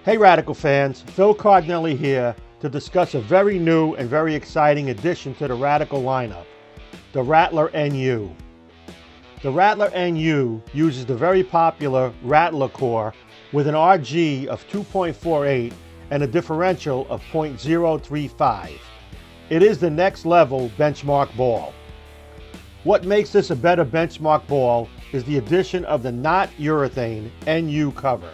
Hey Radical fans, Phil Cardinelli here to discuss a very new and very exciting addition to the Radical lineup, the Rattler NU. The Rattler NU uses the very popular Rattler core with an RG of 2.48 and a differential of .035. It is the next level benchmark ball. What makes this a better benchmark ball is the addition of the not urethane NU cover.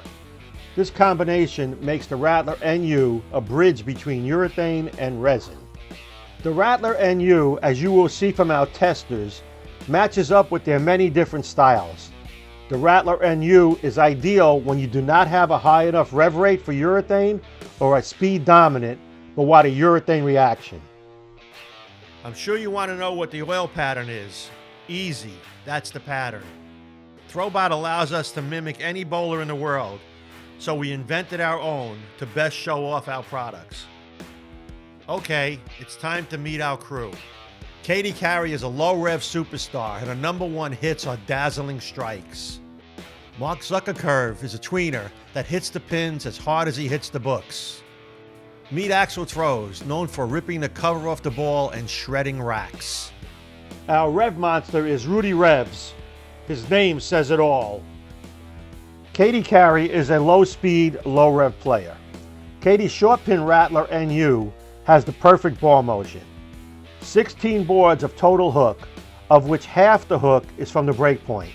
This combination makes the Rattler NU a bridge between urethane and resin. The Rattler NU, as you will see from our testers, matches up with their many different styles. The Rattler NU is ideal when you do not have a high enough rev rate for urethane or a speed dominant but want a urethane reaction. I'm sure you want to know what the oil pattern is. Easy, that's the pattern. ThroBot allows us to mimic any bowler in the world, so we invented our own to best show off our products. Okay, it's time to meet our crew. Katie Carey is a low-rev superstar, and her #1 hits are dazzling strikes. Mark Zuckercurve is a tweener that hits the pins as hard as he hits the books. Meet Axel Throws, known for ripping the cover off the ball and shredding racks. Our rev monster is Rudy Revs. His name says it all. Katie Carey is a low-speed, low-rev player. Katie's short pin Rattler NU has the perfect ball motion. 16 boards of total hook, of which half the hook is from the break point.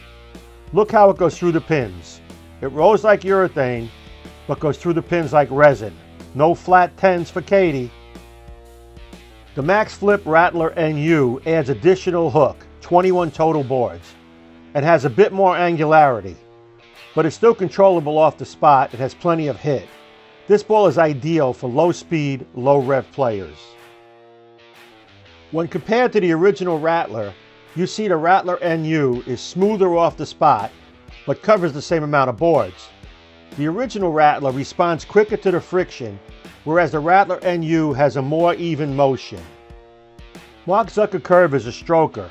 Look how it goes through the pins. It rolls like urethane, but goes through the pins like resin. No flat 10s for Katie. The Max Flip Rattler NU adds additional hook, 21 total boards, and has a bit more angularity, but it's still controllable off the spot and has plenty of hit. This ball is ideal for low speed, low rev players. When compared to the original Rattler, you see the Rattler NU is smoother off the spot, but covers the same amount of boards. The original Rattler responds quicker to the friction, whereas the Rattler NU has a more even motion. Mark Zuckercurve is a stroker.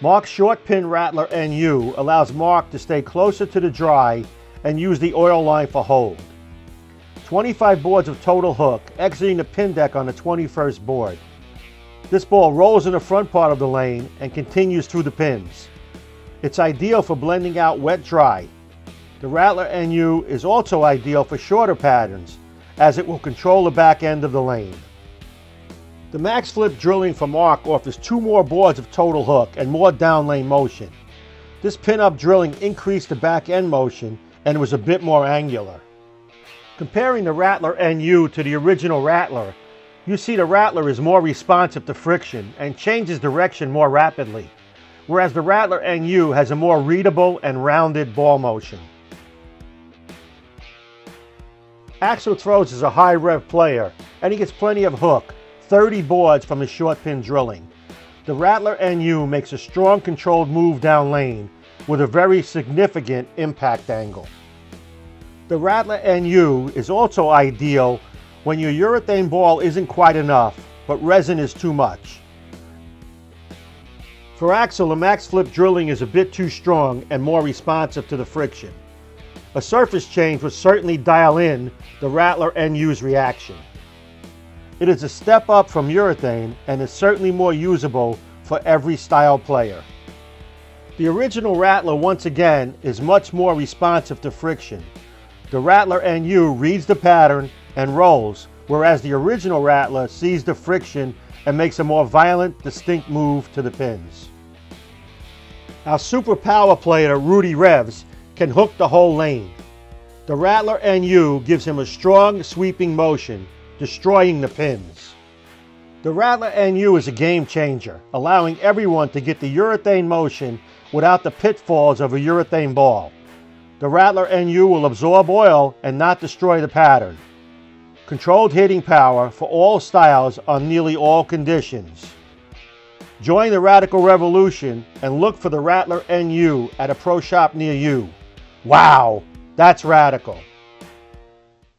Mark's short pin Rattler NU allows Mark to stay closer to the dry and use the oil line for hold. 25 boards of total hook, exiting the pin deck on the 21st board. This ball rolls in the front part of the lane and continues through the pins. It's ideal for blending out wet-dry. The Rattler NU is also ideal for shorter patterns, as it will control the back end of the lane. The Max Flip drilling for Mark offers 2 more boards of total hook and more down lane motion. This pin-up drilling increased the back end motion and was a bit more angular. Comparing the Rattler NU to the original Rattler, you see the Rattler is more responsive to friction and changes direction more rapidly, whereas the Rattler NU has a more readable and rounded ball motion. Axel Throws is a high rev player, and he gets plenty of hook, 30 boards from his short pin drilling. The Rattler NU makes a strong controlled move down lane with a very significant impact angle. The Rattler NU is also ideal when your urethane ball isn't quite enough, but resin is too much. For Axel, the Max Flip drilling is a bit too strong and more responsive to the friction. A surface change would certainly dial in the Rattler NU's reaction. It is a step up from urethane and is certainly more usable for every style player. The original Rattler, once again, is much more responsive to friction. The Rattler NU reads the pattern and rolls, whereas the original Rattler sees the friction and makes a more violent, distinct move to the pins. Our super power player, Rudy Revs, can hook the whole lane. The Rattler NU gives him a strong, sweeping motion, destroying the pins. The Rattler NU is a game changer, allowing everyone to get the urethane motion without the pitfalls of a urethane ball. The Rattler NU will absorb oil and not destroy the pattern. Controlled hitting power for all styles on nearly all conditions. Join the Radical Revolution and look for the Rattler NU at a pro shop near you. Wow, that's radical.